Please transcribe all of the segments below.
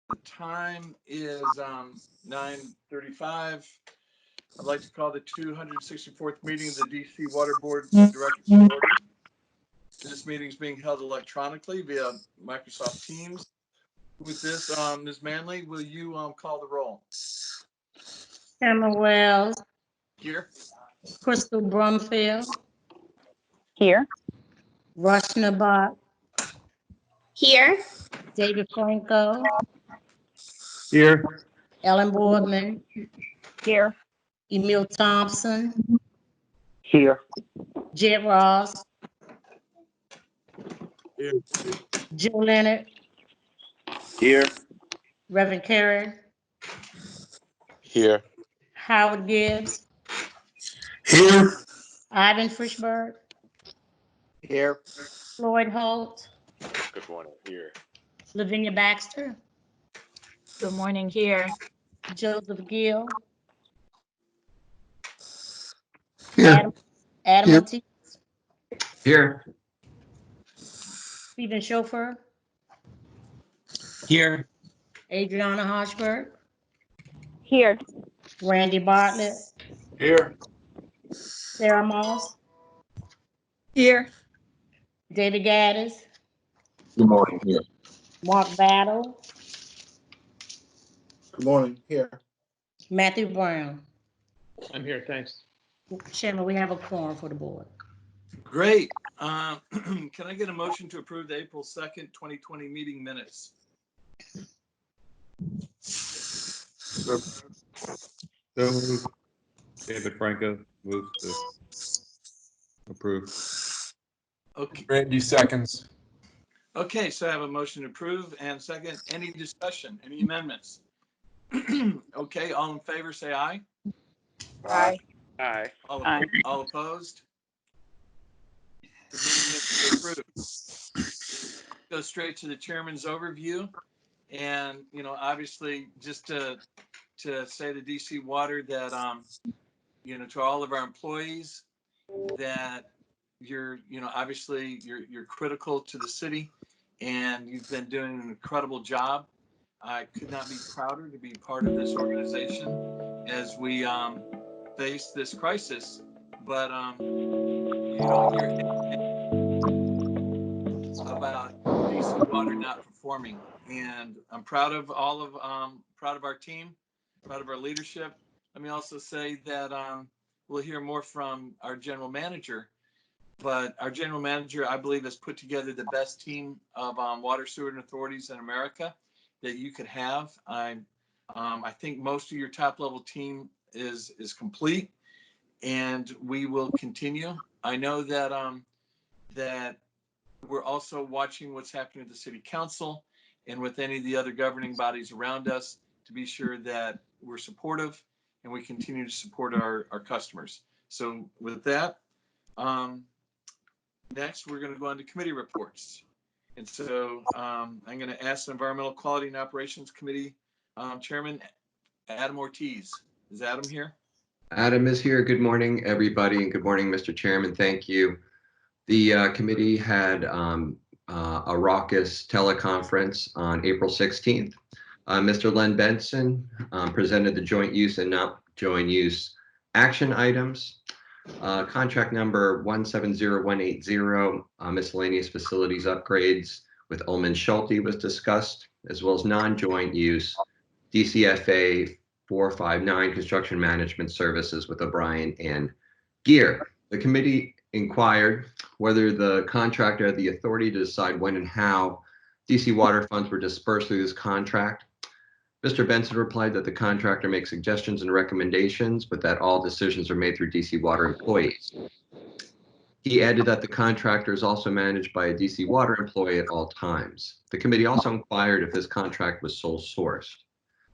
The time is 9:35. I'd like to call the 264th meeting of the DC Water Board of Directors to order. This meeting is being held electronically via Microsoft Teams. With this, Ms. Manley, will you call the roll? Emma Wells, Here. Crystal Brumfield, Here. Rashna Bott, Here. David Franco, Here. Ellen Boardman, Here. Emil Thompson, Here. Jed Ross, Here. Joe Leonard, Here. Reverend Carey, Here. Howard Gibbs, Here. Ivan Frischberg, Here. Floyd Holt, Good morning. Here. Lavinia Baxter, Good morning. Here. Joseph Gill, Here. Adam Here. Ortiz, Here. Stephen Chauffeur, Here. Adriana Hochberg, Here. Randy Bartlett, Here. Sarah Moss, Here. David Gaddis, Good morning. Here. Mark Battle, Good morning. Here. Matthew Brown. I'm here. Thanks. Chairman, we have a quorum for the board. Great. Can I get a motion to approve the April 2nd, 2020 meeting minutes? David Franco moves to approve. Okay. Randy seconds. Okay, so I have a motion to approve and second. Any discussion, any amendments? Okay, all in favor, say aye. Aye. Aye. All opposed? The meeting is approved. Go straight to the chairman's overview. And, obviously, just to say to DC Water that, to all of our employees, that obviously you're critical to the city and you've been doing an incredible job. I could not be prouder to be part of this organization as we face this crisis. But you don't hear about DC Water not performing, and I'm proud of proud of our team, proud of our leadership. Let me also say that we'll hear more from our general manager. But our general manager, I believe, has put together the best team of water, sewer, and authorities in America that you could have. I think most of your top level team is complete, and we will continue. I know that that we're also watching what's happening at the city council and with any of the other governing bodies around us to be sure that we're supportive and we continue to support our customers. So with that, next, we're going to go on to committee reports. And so I'm going to ask the Environmental Quality and Operations Committee Chairman Adam Ortiz. Is Adam here? Adam is here. Good morning, everybody, and good morning, Mr. Chairman. Thank you. The committee had a raucous teleconference on April 16th. Mr. Len Benson presented the joint use and not joint use action items. Contract number 170180, miscellaneous facilities upgrades with Ullman Schulte was discussed, as well as non-joint use DCFA 459 construction management services with O'Brien and Gear. The committee inquired whether the contractor had the authority to decide when and how DC water funds were dispersed through this contract. Mr. Benson replied that the contractor makes suggestions and recommendations, but that all decisions are made through DC Water employees. He added that the contractor is also managed by a DC Water employee at all times. The committee also inquired if this contract was sole sourced.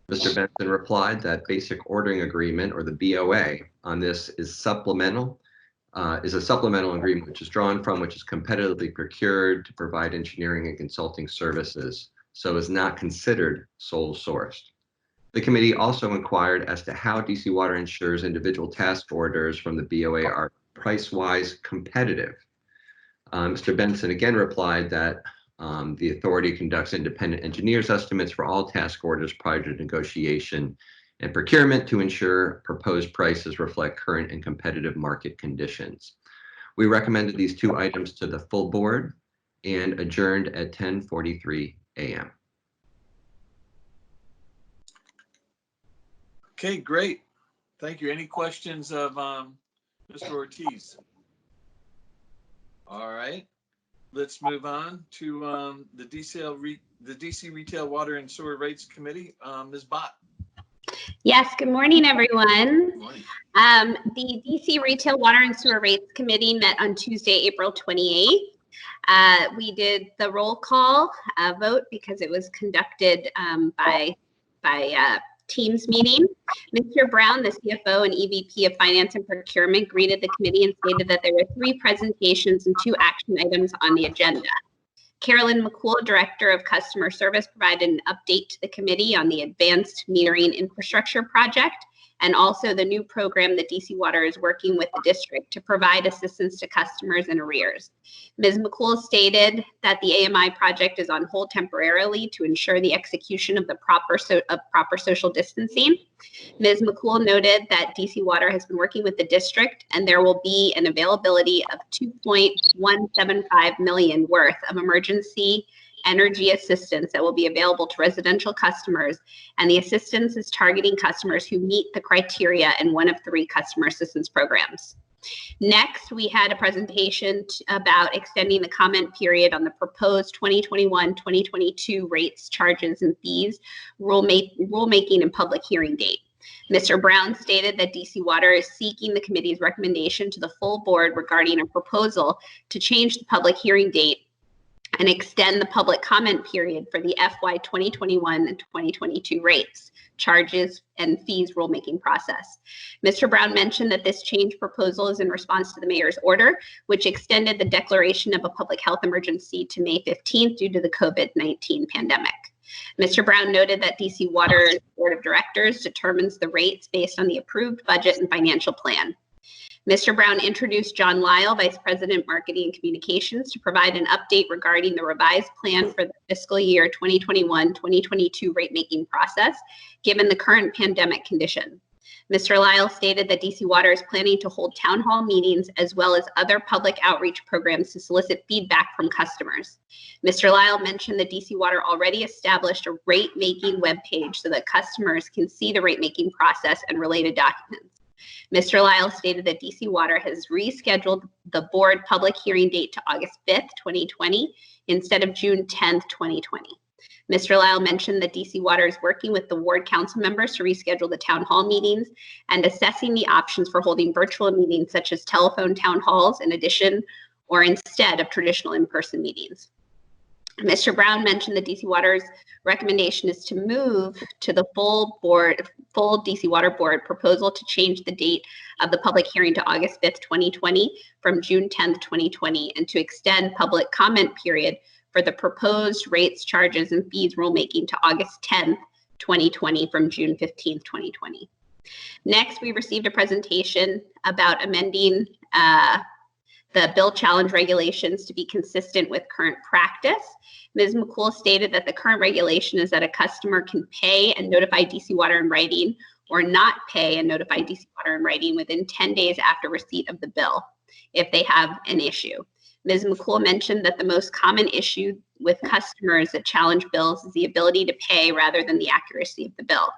Mr. Benson replied that basic ordering agreement, or the BOA, on this is a supplemental agreement which is drawn from which is competitively procured to provide engineering and consulting services, so is not considered sole sourced. The committee also inquired as to how DC Water ensures individual task orders from the BOA are price-wise competitive. Mr. Benson again replied that The authority conducts independent engineers estimates for all task orders prior to negotiation and procurement to ensure proposed prices reflect current and competitive market conditions. We recommended these two items to the full board and adjourned at 10:43 a.m. Okay, great. Thank you. Any questions of Mr. Ortiz? All right, let's move on to the DC Retail Water and Sewer Rates Committee. Ms. Bott. Yes, good morning, everyone. Good morning. The DC Retail Water and Sewer Rates Committee met on Tuesday, April 28th. We did the roll call vote because it was conducted by Teams meeting. Mr. Brown, the CFO and EVP of Finance and Procurement, greeted the committee and stated that there were 3 presentations and 2 action items on the agenda. Carolyn McCool, Director of Customer Service, provided an update to the committee on the Advanced Metering Infrastructure Project and also the new program that DC Water is working with the district to provide assistance to customers in arrears. Ms. McCool stated that the AMI project is on hold temporarily to ensure the execution of the proper social distancing. Ms. McCool noted that DC Water has been working with the district and there will be an availability of $2.175 million worth of emergency energy assistance that will be available to residential customers, and the assistance is targeting customers who meet the criteria in one of 3 customer assistance programs. Next, we had a presentation about extending the comment period on the proposed 2021-2022 rates, charges, and fees rulemaking and public hearing date. Mr. Brown stated that DC Water is seeking the committee's recommendation to the full board regarding a proposal to change the public hearing date and extend the public comment period for the FY 2021 and 2022 rates, charges, and fees rulemaking process. Mr. Brown mentioned that this change proposal is in response to the mayor's order, which extended the declaration of a public health emergency to May 15th due to the COVID-19 pandemic. Mr. Brown noted that DC Water's Board of Directors determines the rates based on the approved budget and financial plan. Mr. Brown introduced John Lyle, Vice President, Marketing and Communications, to provide an update regarding the revised plan for the fiscal year 2021-2022 rate-making process, given the current pandemic condition. Mr. Lyle stated that DC Water is planning to hold town hall meetings as well as other public outreach programs to solicit feedback from customers. Mr. Lyle mentioned that DC Water already established a rate-making webpage so that customers can see the rate-making process and related documents. Mr. Lyle stated that DC Water has rescheduled the board public hearing date to August 5th, 2020, instead of June 10th, 2020. Mr. Lyle mentioned that DC Water is working with the ward council members to reschedule the town hall meetings and assessing the options for holding virtual meetings such as telephone town halls in addition or instead of traditional in-person meetings. Mr. Brown mentioned that DC Water's recommendation is to move to the full DC Water Board proposal to change the date of the public hearing to August 5th, 2020 from June 10th, 2020, and to extend public comment period for the proposed rates, charges, and fees rulemaking to August 10th, 2020 from June 15th, 2020. Next, we received a presentation about amending the bill challenge regulations to be consistent with current practice. Ms. McCool stated that the current regulation is that a customer can pay and notify DC Water in writing or not pay and notify DC Water in writing within 10 days after receipt of the bill if they have an issue. Ms. McCool mentioned that the most common issue with customers that challenge bills is the ability to pay rather than the accuracy of the bill.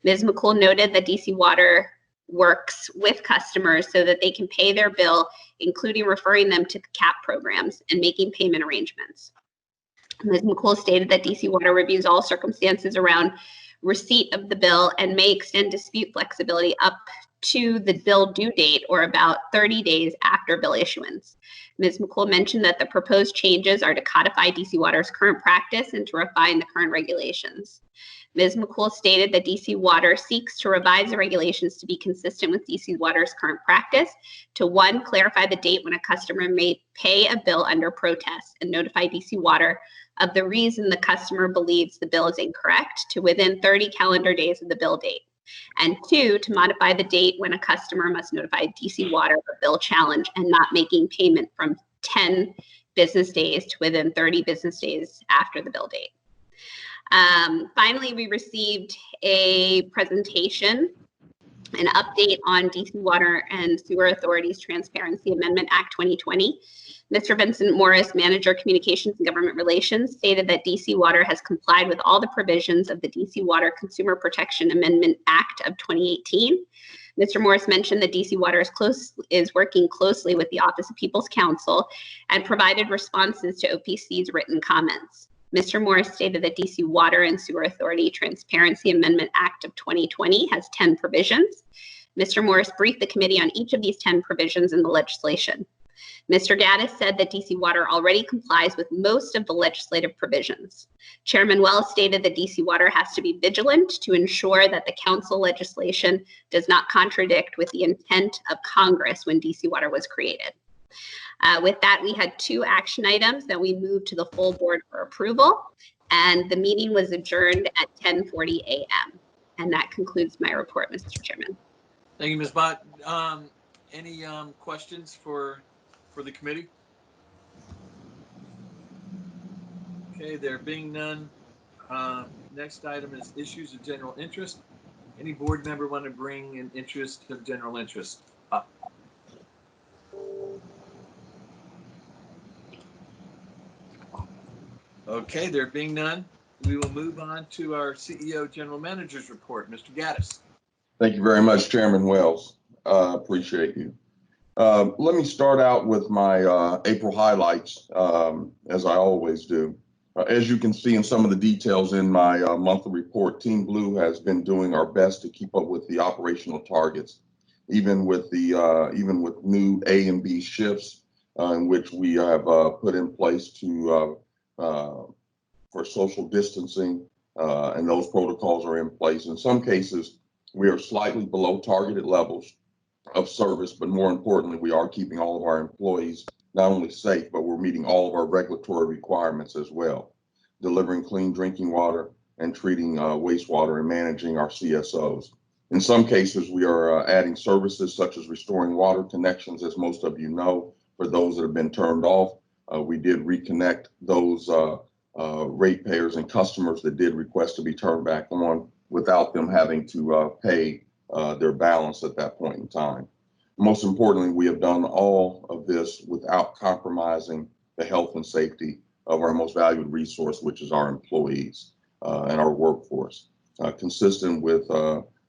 Ms. McCool noted that DC Water works with customers so that they can pay their bill, including referring them to the CAP programs and making payment arrangements. Ms. McCool stated that DC Water reviews all circumstances around receipt of the bill and may extend dispute flexibility up to the bill due date or about 30 days after bill issuance. Ms. McCool mentioned that the proposed changes are to codify DC Water's current practice and to refine the current regulations. Ms. McCool stated that DC Water seeks to revise the regulations to be consistent with DC Water's current practice to 1, clarify the date when a customer may pay a bill under protest and notify DC Water of the reason the customer believes the bill is incorrect to within 30 calendar days of the bill date. And 2, to modify the date when a customer must notify DC Water of a bill challenge and not making payment from 10 business days to within 30 business days after the bill date. Finally, we received a presentation, an update on DC Water and Sewer Authority's Transparency Amendment Act 2020. Mr. Vincent Morris, Manager Communications and Government Relations, stated that DC Water has complied with all the provisions of the DC Water Consumer Protection Amendment Act of 2018. Mr. Morris mentioned that DC Water is working closely with the Office of People's Counsel and provided responses to OPC's written comments. Mr. Morris stated that DC Water and Sewer Authority Transparency Amendment Act of 2020 has 10 provisions. Mr. Morris briefed the committee on each of these 10 provisions in the legislation. Mr. Gaddis said that DC Water already complies with most of the legislative provisions. Chairman Wells stated that DC Water has to be vigilant to ensure that the council legislation does not contradict with the intent of Congress when DC Water was created. With that, we had 2 action items that we moved to the full board for approval, and the meeting was adjourned at 10:40 a.m. And that concludes my report, Mr. Chairman. Thank you, Ms. Bott. Any questions for the committee? Okay, there being none. Next item is issues of general interest. Any board member want to bring an interest of general interest up? Okay, there being none, we will move on to our CEO General Manager's report. Mr. Gaddis. Thank you very much, Chairman Wells. Appreciate you. Let me start out with my April highlights, as I always do. As you can see in some of the details in my monthly report, Team Blue has been doing our best to keep up with the operational targets, even with new A and B shifts, in which we have put in place for social distancing, and those protocols are in place. In some cases, we are slightly below targeted levels of service, but more importantly, we are keeping all of our employees not only safe, but we're meeting all of our regulatory requirements as well, delivering clean drinking water and treating wastewater and managing our CSOs. In some cases, we are adding services such as restoring water connections, as most of you know, for those that have been turned off. We did reconnect those ratepayers and customers that did request to be turned back on without them having to pay their balance at that point in time. Most importantly, we have done all of this without compromising the health and safety of our most valued resource, which is our employees and our workforce. Consistent with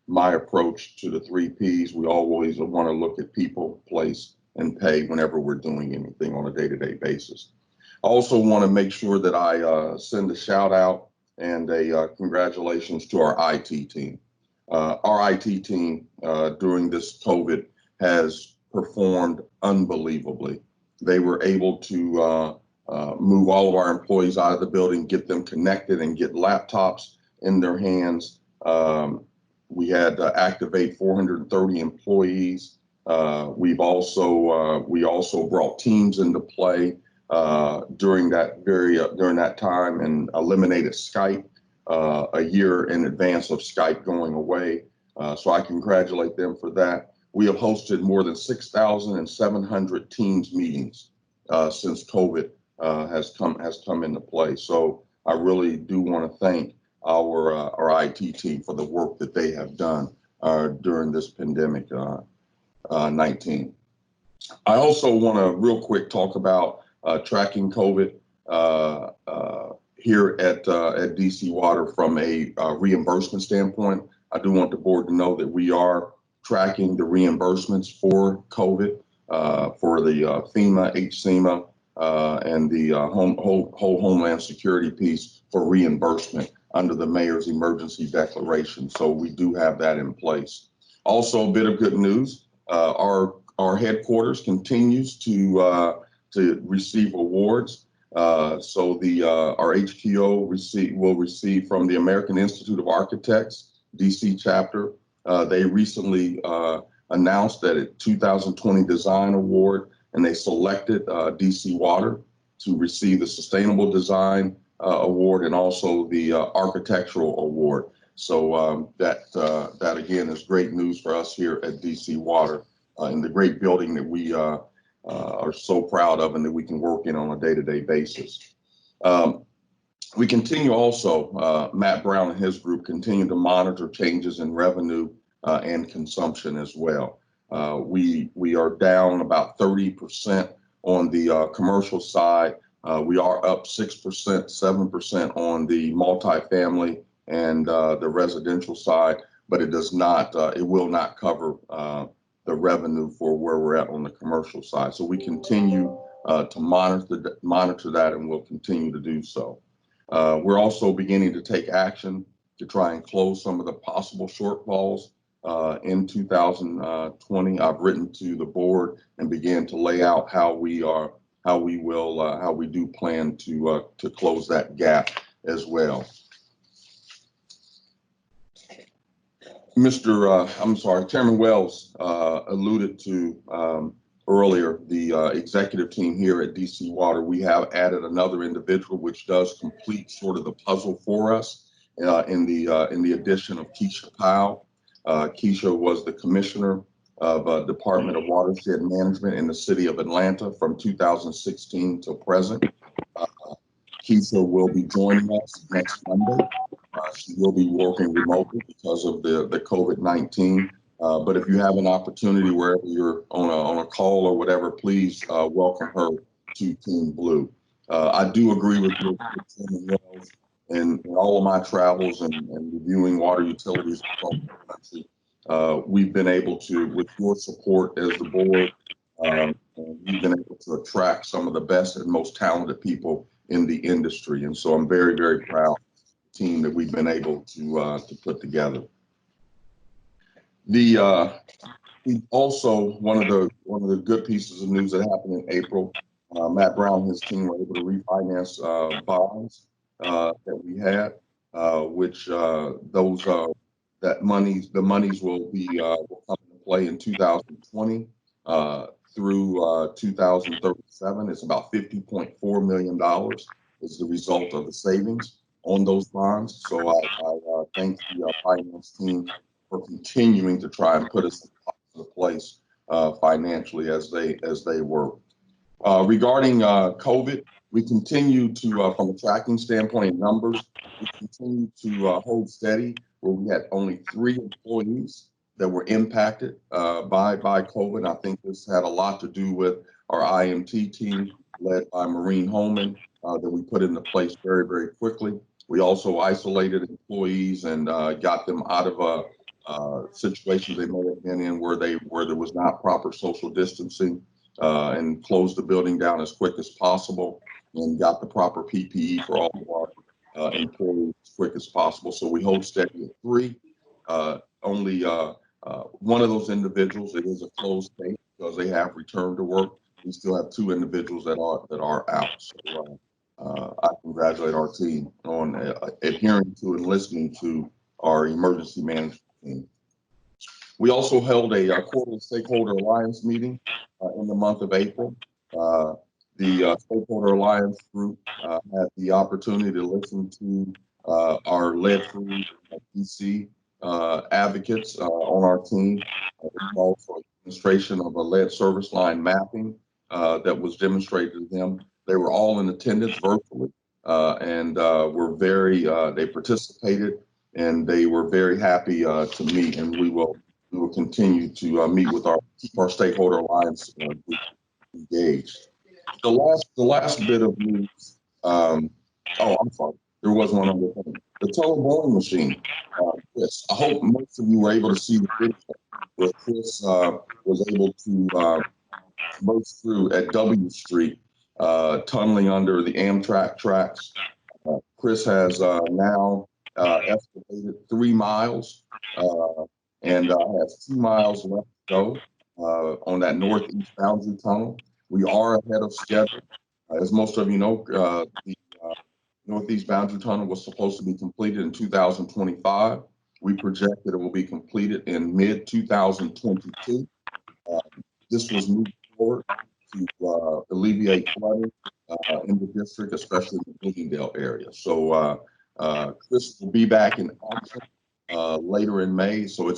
my approach to the 3 Ps, we always want to look at people, place, and pay whenever we're doing anything on a day-to-day basis. I also want to make sure that I send a shout out and a congratulations to our IT team. Our IT team during this COVID has performed unbelievably. They were able to move all of our employees out of the building, get them connected, and get laptops in their hands. We had to activate 430 employees. We also brought Teams into play during that time and eliminated Skype a year in advance of Skype going away. So I congratulate them for that. We have hosted more than 6,700 Teams meetings since COVID has come into play. So I really do want to thank our IT team for the work that they have done during this pandemic 19. I also want to real quick talk about tracking COVID here at DC Water from a reimbursement standpoint. I do want the board to know that we are tracking the reimbursements for COVID for the FEMA, HSEMA, and the whole Homeland Security piece for reimbursement under the mayor's emergency declaration. So we do have that in place. Also, a bit of good news: our headquarters continues to receive awards. So our HQO will receive from the American Institute of Architects DC chapter. They recently announced that a 2020 Design Award, and they selected DC Water to receive the Sustainable Design Award and also the Architectural Award. So that again is great news for us here at DC Water in the great building that we are so proud of and that we can work in on a day-to-day basis. We continue also, Matt Brown and his group continue to monitor changes in revenue and consumption as well. We are down about 30% on the commercial side. We are up 6%, 7% on the multifamily and the residential side, but it does not, it will not cover the revenue for where we're at on the commercial side. So we continue to monitor that, and we'll continue to do so. We're also beginning to take action to try and close some of the possible shortfalls in 2020. I've written to the board and began to lay out how we do plan to close that gap as well. Chairman Wells alluded to earlier the executive team here at DC Water. We have added another individual which does complete sort of the puzzle for us in the addition of Keisha Powell. Keisha was the commissioner of Department of Watershed Management in the city of Atlanta from 2016 to present. Keisha will be joining us next Monday. She will be working remotely because of the COVID-19. But if you have an opportunity wherever you're on a call or whatever, please welcome her to Team Blue. I do agree with you, Chairman Wells, in all of my travels and reviewing water utilities across the country. We've been able to, with your support as the board, we've been able to attract some of the best and most talented people in the industry. And so I'm very, very proud of the team that we've been able to put together. We also, one of the good pieces of news that happened in April, Matt Brown and his team were able to refinance bonds that we had, which the monies will come into play in 2020 through 2037. It's about $50.4 million is the result of the savings on those bonds. So I thank the finance team for continuing to try and put us in a positive place financially as they work. Regarding COVID, we continue to, from a tracking standpoint and numbers, we continue to hold steady where we had only 3 employees that were impacted by COVID. I think this had a lot to do with our IMT team led by Maureen Holman that we put into place very, very quickly. We also isolated employees and got them out of situations they may have been in where there was not proper social distancing, and closed the building down as quick as possible and got the proper PPE for all of our employees as quick as possible. So we hold steady at 3. Only one of those individuals, it is a closed case because they have returned to work. We still have 2 individuals that are out. So I congratulate our team on adhering to and listening to our emergency management team. We also held a quarterly stakeholder alliance meeting in the month of April. The Stakeholder Alliance group had the opportunity to listen to our lead-free DC advocates on our team. Also a demonstration of a lead service line mapping that was demonstrated to them. They were all in attendance virtually and were they participated and they were very happy to meet, and we will continue to meet with keep our Stakeholder Alliance group engaged. The last bit of news, I'm sorry, there was one other thing. The tunnel boring machine. Chris, I hope most of you were able to see the video where Chris was able to burst through at W Street, tunneling under the Amtrak tracks. Chris has now excavated 3 miles and has 2 miles left to go on that northeast boundary tunnel. We are ahead of schedule. As most of you know, the northeast boundary tunnel was supposed to be completed in 2025. We project that it will be completed in mid-2022. This was moved forward to alleviate flooding in the district, especially in the Bloomingdale area. So Chris will be back in action later in May. So he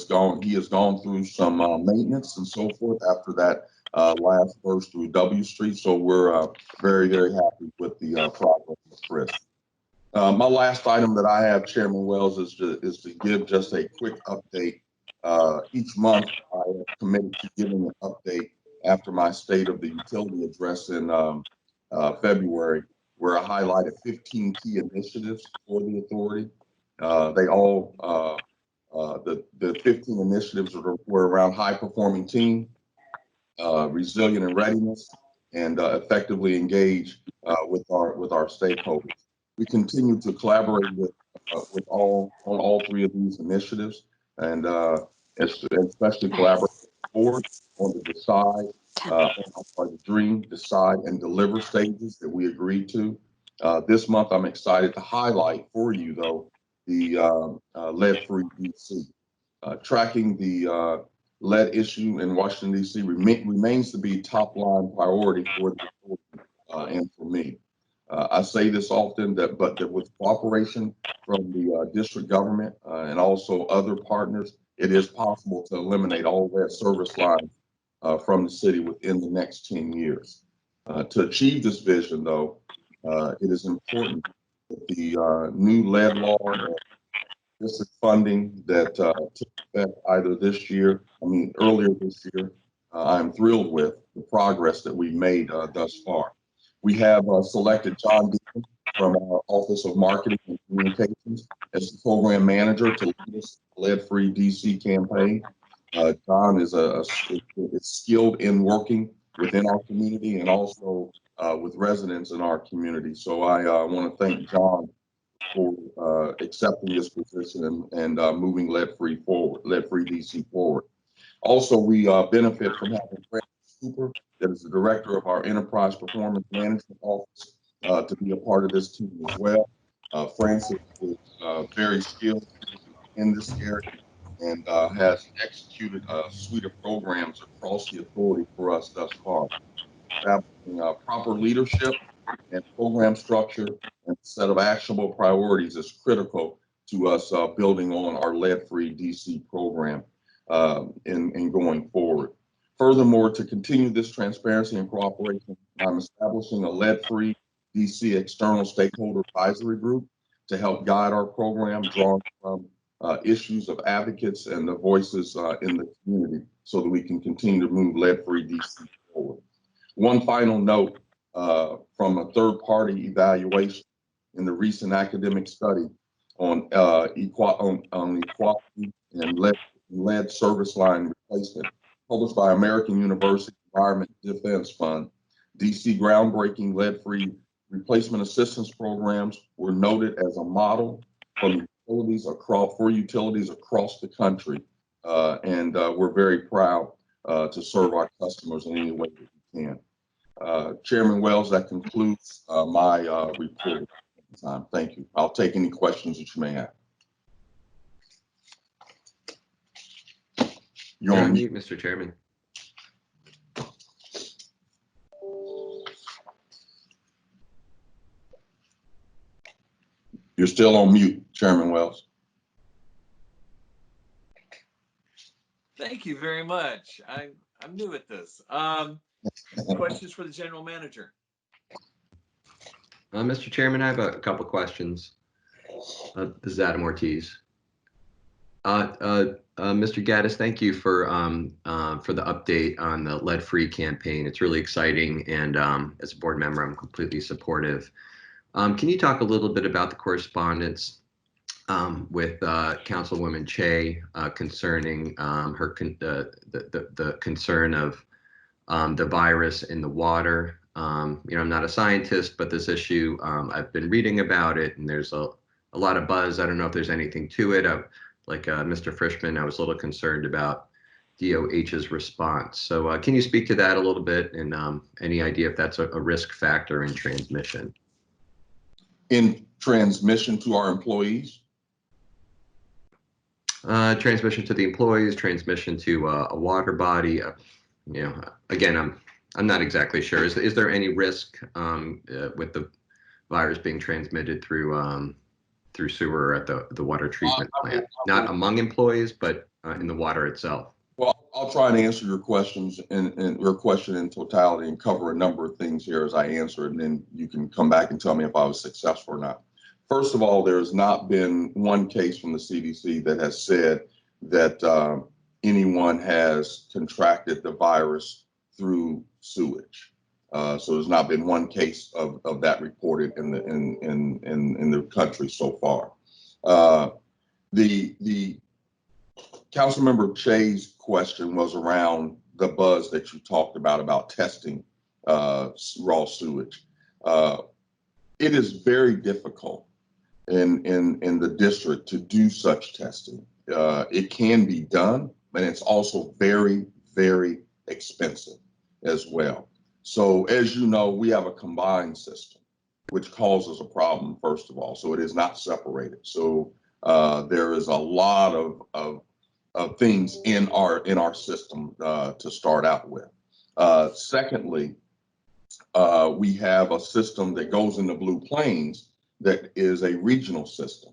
has gone through some maintenance and so forth after that last burst through W Street. So we're very, very happy with the progress of Chris. My last item that I have, Chairman Wells, is to give just a quick update. Each month, I am committed to giving an update after my State of the Utility address in February, where I highlighted 15 key initiatives for the authority. They all, the 15 initiatives were around high-performing team, resilient and readiness, and effectively engage with our stakeholders. We continue to collaborate with on all three of these initiatives, and especially collaborate with the board on the decide, on the dream, decide, and deliver stages that we agreed to. This month, I'm excited to highlight for you, though, the lead-free DC. Tracking the lead issue in Washington, D.C. remains to be top line priority for the authority and for me. I say this often, but that with cooperation from the district government and also other partners, it is possible to eliminate all lead service lines from the city within the next 10 years. To achieve this vision, though, it is important that the new lead law and district funding that took effect either this year, earlier this year, I'm thrilled with the progress that we've made thus far. We have selected John Deacon from our Office of Marketing and Communications as the program manager to lead us lead-free DC campaign. John is skilled in working within our community and also with residents in our community. So I want to thank John for accepting this position and moving lead-free DC forward. Also, we benefit from having Francis Cooper, that is the director of our Enterprise Performance Management Office, to be a part of this team as well. Francis is very skilled in this area and has executed a suite of programs across the authority for us thus far. Establishing proper leadership and program structure and a set of actionable priorities is critical to us building on our lead-free DC program in going forward. Furthermore, to continue this transparency and cooperation, I'm establishing a lead-free DC external stakeholder advisory group to help guide our program, drawing from issues of advocates and the voices in the community so that we can continue to move lead-free DC forward. One final note from a third-party evaluation in the recent academic study on equality and lead service line replacement, published by American University Environment Defense Fund. DC groundbreaking lead-free replacement assistance programs were noted as a model for utilities across the country, and we're very proud to serve our customers in any way that we can. Chairman Wells, that concludes my report at the time. Thank you. I'll take any questions that you may have. You're on mute, Mr. Chairman. You're still on mute, Chairman Wells. Thank you very much. I'm new at this. Questions for the general manager? Mr. Chairman, I have a couple questions. This is Adam Ortiz. Mr. Gaddis, thank you for the update on the lead-free campaign. It's really exciting, and as a board member, I'm completely supportive. Can you talk a little bit about the correspondence with Councilwoman Che concerning the concern of the virus in the water? I'm not a scientist, but this issue, I've been reading about it, and there's a lot of buzz. I don't know if there's anything to it. Like Mr. Frischman, I was a little concerned about DOH's response. So can you speak to that a little bit, and any idea if that's a risk factor in transmission? In transmission to our employees? Transmission to the employees, transmission to a water body. Again, I'm not exactly sure. Is there any risk with the virus being transmitted through sewer at the water treatment plant? Not among employees, but in the water itself. Well, I'll try and answer your questions and your question in totality and cover a number of things here as I answer it, and then you can come back and tell me if I was successful or not. First of all, there's not been one case from the CDC that has said that anyone has contracted the virus through sewage. So there's not been one case of that reported in the country so far. The Councilmember Shay's question was around the buzz that you talked about testing raw sewage. It is very difficult in the district to do such testing. It can be done, but it's also very, very expensive as well. So as you know, we have a combined system, which causes a problem, first of all. So it is not separated. So there is a lot of things in our system to start out with. Secondly, we have a system that goes in the Blue Plains that is a regional system.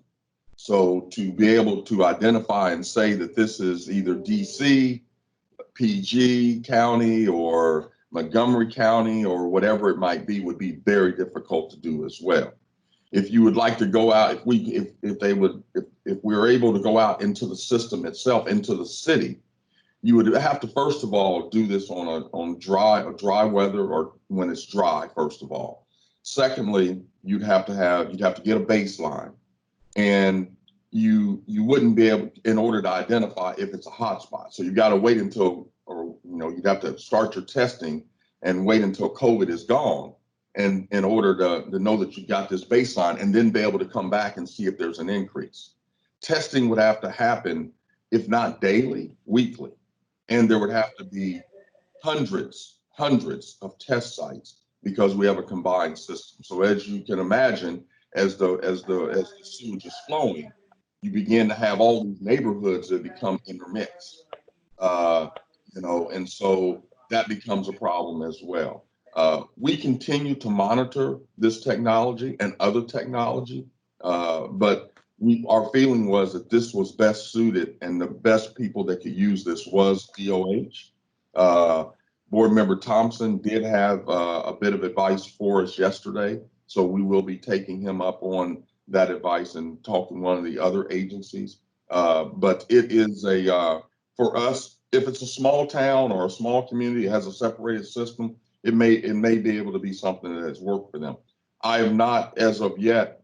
So to be able to identify and say that this is either DC, PG County, or Montgomery County, or whatever it might be, would be very difficult to do as well. If you would like to go out, if we were able to go out into the system itself, into the city, you would have to first of all do this on dry weather, or when it's dry, first of all. Secondly, you'd have to get a baseline, and you wouldn't be able, in order to identify if it's a hot spot. So you got to wait until, or you'd have to start your testing and wait until COVID is gone, and in order to know that you got this baseline, and then be able to come back and see if there's an increase. Testing would have to happen, if not daily, weekly, and there would have to be hundreds of test sites, because we have a combined system. So as you can imagine, as the sewage is flowing, you begin to have all these neighborhoods that become intermixed, and so that becomes a problem as well. We continue to monitor this technology and other technology, but our feeling was that this was best suited, and the best people that could use this was DOH. Board Member Thompson did have a bit of advice for us yesterday, so we will be taking him up on that advice and talking to one of the other agencies. But it is for us, if it's a small town or a small community, it has a separated system, it may be able to be something that has worked for them. I have not, as of yet.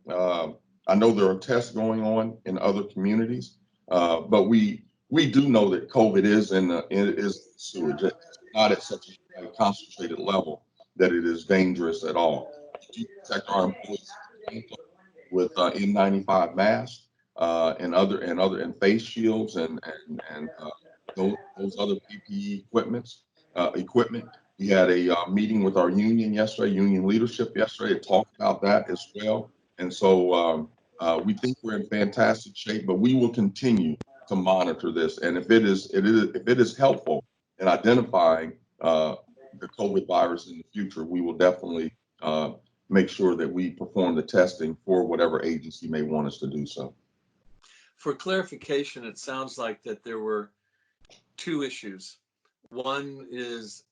I know there are tests going on in other communities, but we do know that COVID is is sewage. It's not at such a concentrated level that it is dangerous at all. We do protect our employees with N95 masks and face shields and those other PPE equipment. We had a meeting with our union leadership yesterday, to talk about that as well. And so we think we're in fantastic shape, but we will continue to monitor this. And if it is helpful in identifying the COVID virus in the future, we will definitely make sure that we perform the testing for whatever agency may want us to do so. For clarification, it sounds like that there were two issues. One is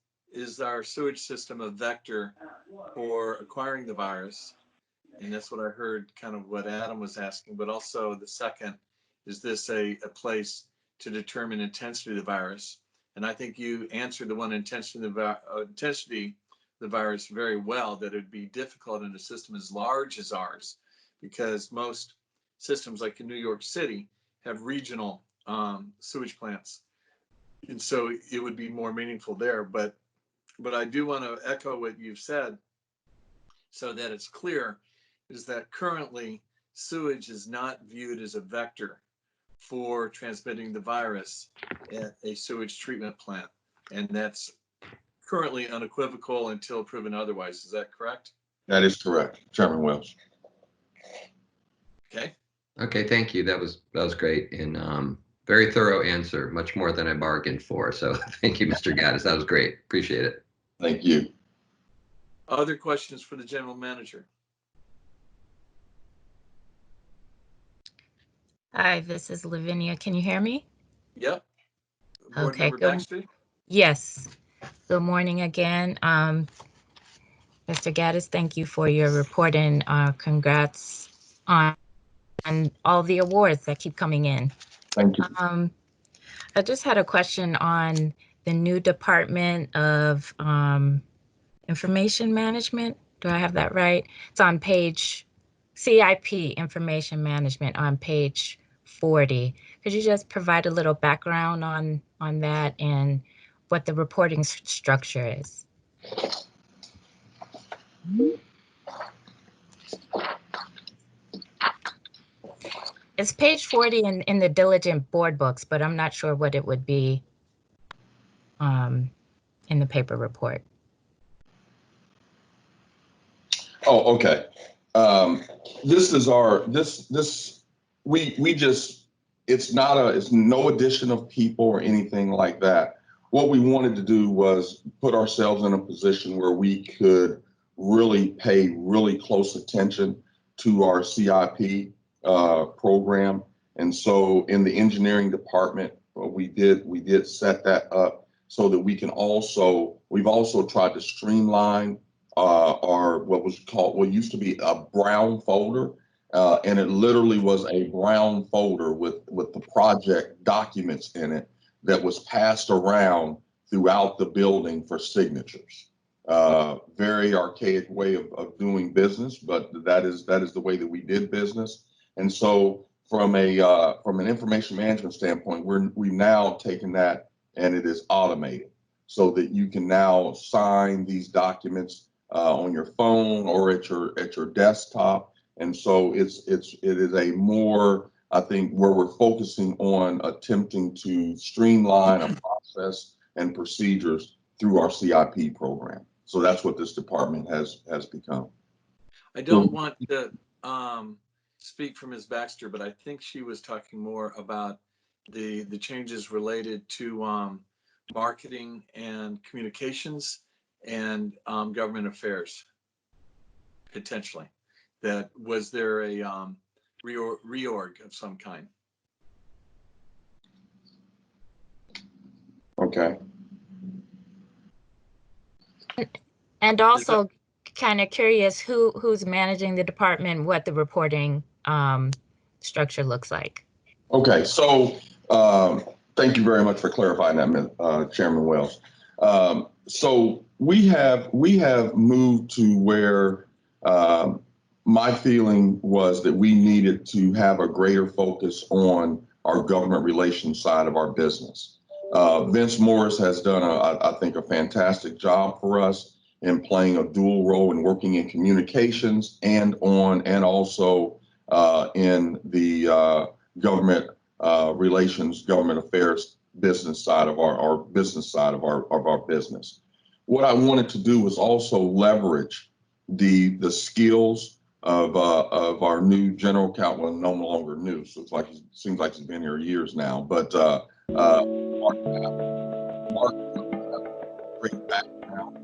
our sewage system a vector for acquiring the virus? And that's what I heard, kind of what Adam was asking, but also the second, is this a place to determine intensity of the virus? And I think you answered the one intensity of the virus very well, that it'd be difficult in a system as large as ours, because most systems like in New York City have regional sewage plants. And so it would be more meaningful there. But I do want to echo what you've said so that it's clear, is that currently sewage is not viewed as a vector for transmitting the virus at a sewage treatment plant. And that's currently unequivocal until proven otherwise. Is that correct? That is correct, Chairman Wells. Okay. Okay, thank you. That was great, and very thorough answer, much more than I bargained for. So thank you, Mr. Gaddis. That was great. Appreciate it. Thank you. Other questions for the general manager? Hi, this is Lavinia. Can you hear me? Yep. Board Okay, Member good. Baxter? Yes. Good morning again. Mr. Gaddis, thank you for your report and congrats on all the awards that keep coming in. Thank you. I just had a question on the new Department of Information Management. Do I have that right? It's on page CIP, Information Management, on page 40. Could you just provide a little background on that and what the reporting structure is? It's page 40 in the diligent board books, but I'm not sure what it would be in the paper report. Oh, okay. This is it's no addition of people or anything like that. What we wanted to do was put ourselves in a position where we could really pay really close attention to our CIP program. And so in the engineering department, we did set that up so that we've also tried to streamline our what used to be a brown folder, and it literally was a brown folder with the project documents in it that was passed around throughout the building for signatures. Very archaic way of doing business, but that is the way that we did business. And so from an information management standpoint, we've now taken that and it is automated so that you can now sign these documents on your phone or at your desktop. And so it is a more, I think, where we're focusing on attempting to streamline a process and procedures through our CIP program. So that's what this department has become. I don't want to speak for Ms. Baxter, but I think she was talking more about the changes related to marketing and communications and government affairs, potentially. That was there a reorg of some kind? Okay. And also kind of curious who's managing the department, what the reporting structure looks like. Okay, so thank you very much for clarifying that, Chairman Wells. So we have moved to where my feeling was that we needed to have a greater focus on our government relations side of our business. Vince Morris has done, I think, a fantastic job for us in playing a dual role in working in communications and also in the government relations, government affairs business side of our business side of our business. What I wanted to do was also leverage the skills of our new general counsel. Well, no longer new, so seems like he's been here years now. But Mark has a great background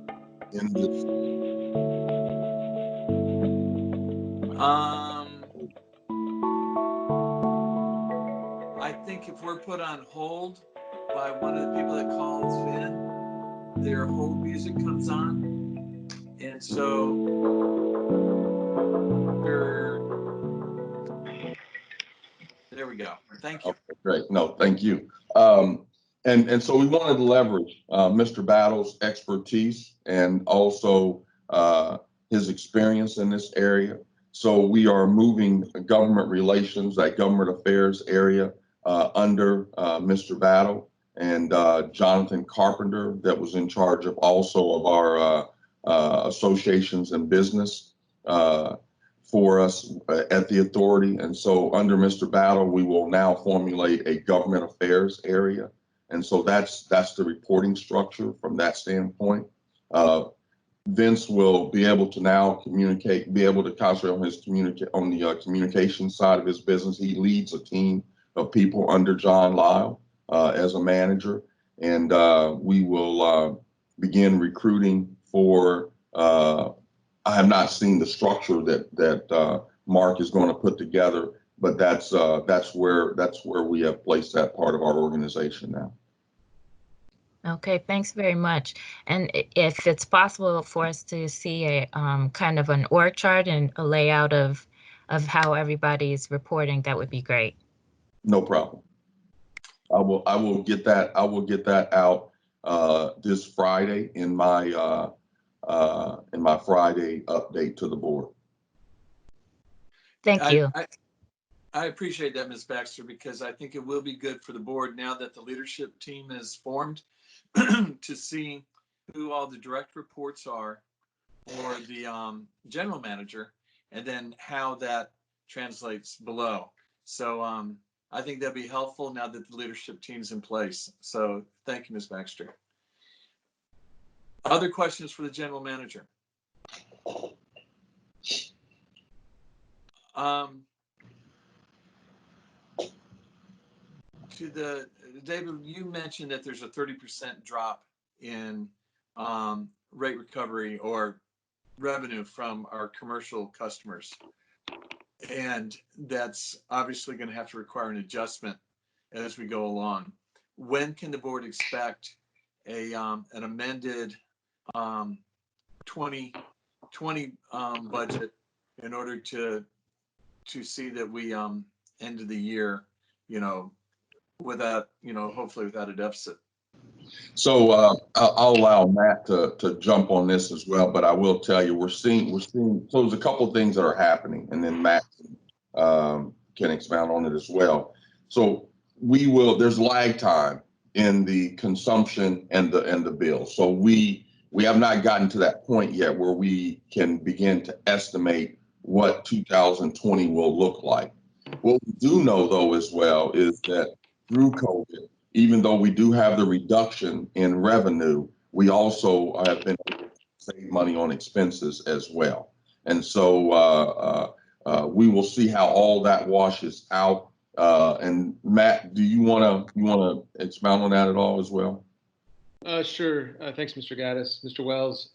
in this. I think if we're put on hold by one of the people that calls in, their hold music comes on. And so there we go. Thank you. Okay, great. No, thank you. And so we wanted to leverage Mr. Battle's expertise and also his experience in this area. So we are moving government relations, that government affairs area under Mr. Battle and Jonathan Carpenter, that was in charge of also of our associations and business for us at the authority. And so under Mr. Battle, we will now formulate a government affairs area. And so that's the reporting structure from that standpoint. Vince will be able to now be able to concentrate on his communication side of his business. He leads a team of people under John Lyle as a manager, and we will begin recruiting for. I have not seen the structure that Mark is going to put together, but that's where we have placed that part of our organization now. Okay, thanks very much. And if it's possible for us to see a kind of an org chart and a layout of how everybody's reporting, that would be great. No problem. I will get that. I will get that out this Friday in my Friday update to the board. Thank you. I appreciate that, Ms. Baxter, because I think it will be good for the board now that the leadership team is formed to see who all the direct reports are or the general manager, and then how that translates below. So I think that'd be helpful now that the leadership team's in place. So thank you, Ms. Baxter. Other questions for the general manager? David, you mentioned that there's a 30% drop in rate recovery or revenue from our commercial customers. And that's obviously going to have to require an adjustment as we go along. When can the board expect an amended 2020 budget in order to see that we end of the year, without, hopefully without a deficit? So I'll allow Matt to jump on this as well, but I will tell you we're seeing. So there's a couple of things that are happening, and then Matt can expound on it as well. So there's lag time in the consumption and the bill. So we have not gotten to that point yet where we can begin to estimate what 2020 will look like. What we do know though as well is that through COVID, even though we do have the reduction in revenue, we also have been able to save money on expenses as well. And so we will see how all that washes out. And Matt, do you want to expound on that at all as well? Sure. Thanks, Mr. Gaddis. Mr. Wells,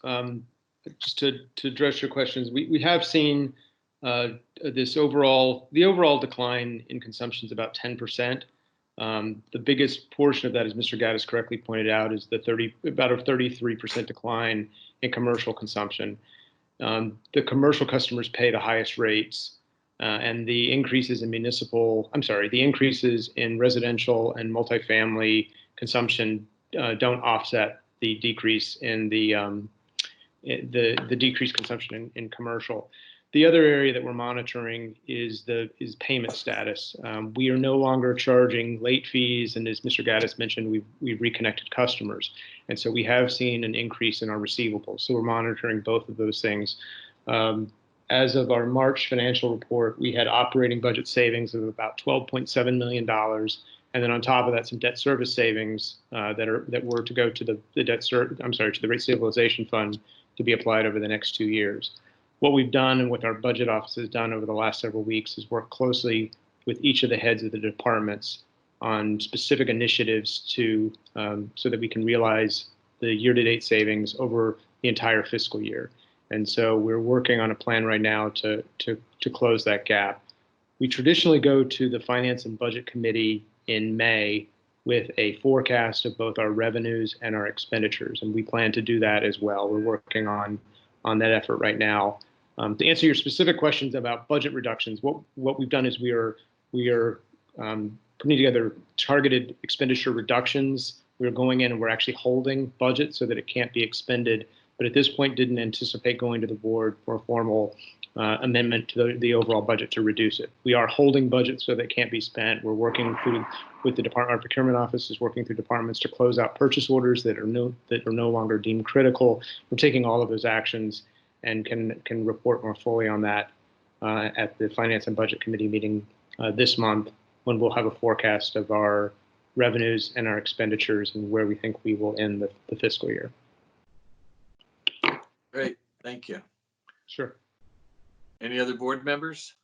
just to address your questions, we have seen the overall decline in consumption is about 10%. The biggest portion of that, as Mr. Gaddis correctly pointed out, is about a 33% decline in commercial consumption. The commercial customers pay the highest rates, and the increases in residential and multifamily consumption don't offset the decrease in the decreased consumption in commercial. The other area that we're monitoring is payment status. We are no longer charging late fees, and as Mr. Gaddis mentioned, we've reconnected customers, and so we have seen an increase in our receivables. So we're monitoring both of those things. As of our March financial report, we had operating budget savings of about $12.7 million, and then on top of that, some debt service savings that were to go to the rate stabilization fund to be applied over the next 2 years. What we've done and what our budget office has done over the last several weeks is work closely with each of the heads of the departments on specific initiatives so that we can realize the year-to-date savings over the entire fiscal year. And so we're working on a plan right now to close that gap. We traditionally go to the Finance and Budget Committee in May with a forecast of both our revenues and our expenditures, and we plan to do that as well. We're working on that effort right now. To answer your specific questions about budget reductions, what we've done is we are putting together targeted expenditure reductions. We're going in and we're actually holding budget so that it can't be expended, but at this point didn't anticipate going to the board for a formal amendment to the overall budget to reduce it. We are holding budget so that it can't be spent. We're working with the department. Our procurement office is working through departments to close out purchase orders that are no longer deemed critical. We're taking all of those actions and can report more fully on that at the Finance and Budget Committee meeting this month, when we'll have a forecast of our revenues and our expenditures and where we think we will end the fiscal year. Great, thank you. Sure. Any other board members?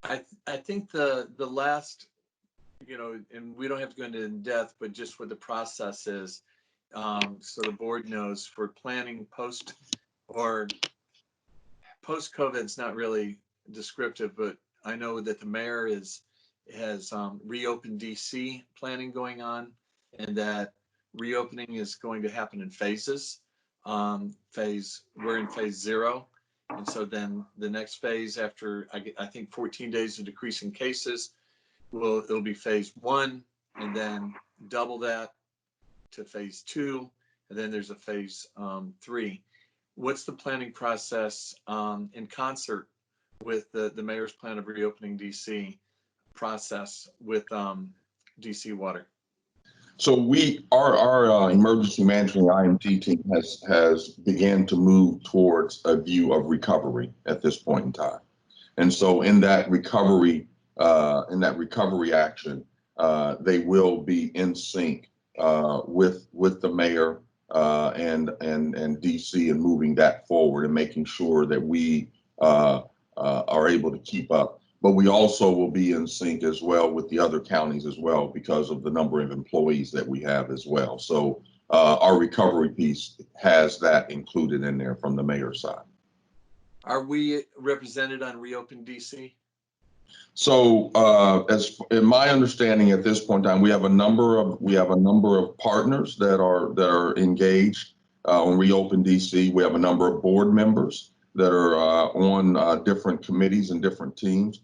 I think the last, and we don't have to go into in depth, but just what the process is, so the board knows for planning post COVID. It's not really descriptive, but I know that the mayor is has reopened DC planning going on, and that reopening is going to happen in phases. We're in phase 0. And so then the next phase after, I think 14 days of decreasing cases, it'll be phase 1, and then double that to phase 2. And then there's a phase 3. What's the planning process in concert with the mayor's plan of reopening DC process with DC Water? So our emergency management IMT team has began to move towards a view of recovery at this point in time. And so in that recovery action, they will be in sync with the mayor and DC and moving that forward and making sure that we are able to keep up. But we also will be in sync as well with the other counties as well because of the number of employees that we have as well. So our recovery piece has that included in there from the mayor's side. Are we represented on Reopen DC? So as in my understanding at this point in time, we have a number of partners that are engaged on Reopen DC. We have a number of board members that are on different committees and different teams,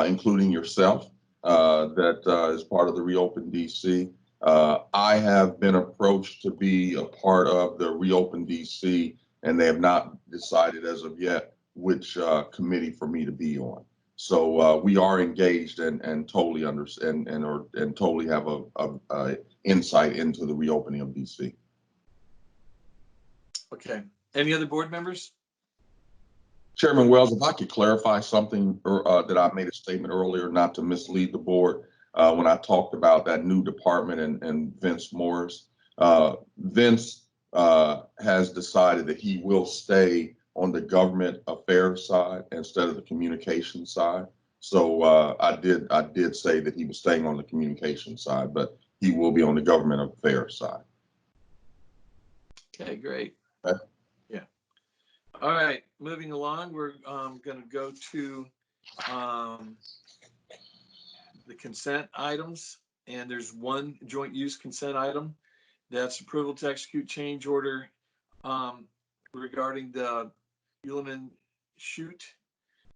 including yourself, that is part of the Reopen DC. I have been approached to be a part of the Reopen DC, and they have not decided as of yet which committee for me to be on. So we are engaged and totally understand and totally have a insight into the reopening of DC. Okay. Any other board members? Chairman Wells, if I could clarify something that I made a statement earlier, not to mislead the board, when I talked about that new department and Vince Morris. Vince has decided that he will stay on the government affairs side instead of the communication side. So I did say that he was staying on the communication side, but he will be on the government affairs side. Okay, great. Okay. Yeah. All right, moving along, we're going to go to the consent items, and there's one joint use consent item. That's approval to execute change order regarding the Uleman Chute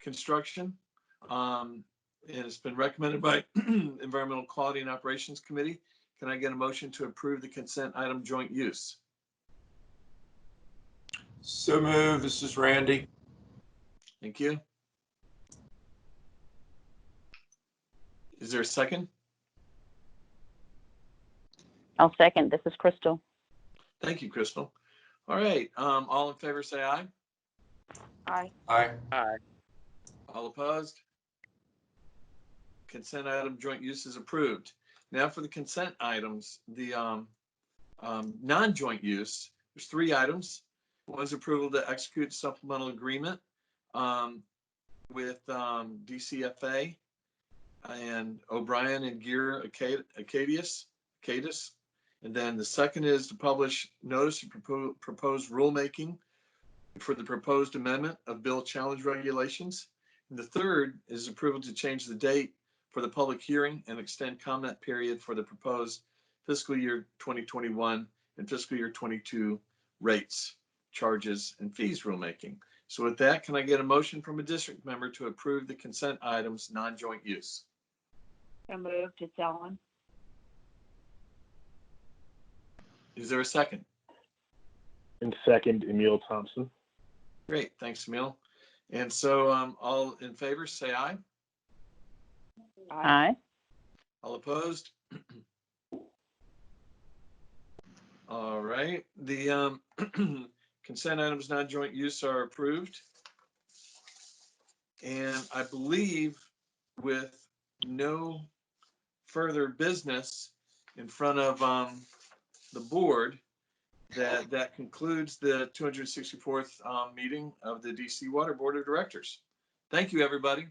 construction. And it's been recommended by Environmental Quality and Operations Committee. Can I get a motion to approve the consent item joint use? So move. This is Randy. Thank you. Is there a second? I'll second. This is Crystal. Thank you, Crystal. All right. All in favor, say aye. Aye. Aye. Aye. All opposed? Consent item joint use is approved. Now for the consent items, the non-joint use, there's 3 items. One's approval to execute supplemental agreement with DCFA and O'Brien and Gear Acadis. And then the second is to publish notice of proposed rulemaking for the proposed amendment of bill challenge regulations. And the third is approval to change the date for the public hearing and extend comment period for the proposed fiscal year 2021 and fiscal year 22 rates, charges, and fees rulemaking. So with that, can I get a motion from a district member to approve the consent items non-joint use? So moved. It's Ellen. Is there a second? And second, Emil Thompson. Great, thanks, Emil. And so all in favor, say aye. Aye. All opposed? All right, the consent items non-joint use are approved. And I believe with no further business in front of the board, that concludes the 264th meeting of the DC Water Board of Directors. Thank you, everybody.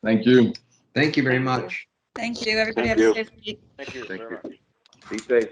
Thank you. Thank you very much. Thank you. Everybody Thank have you. a safe week. Thank you very much. Be safe.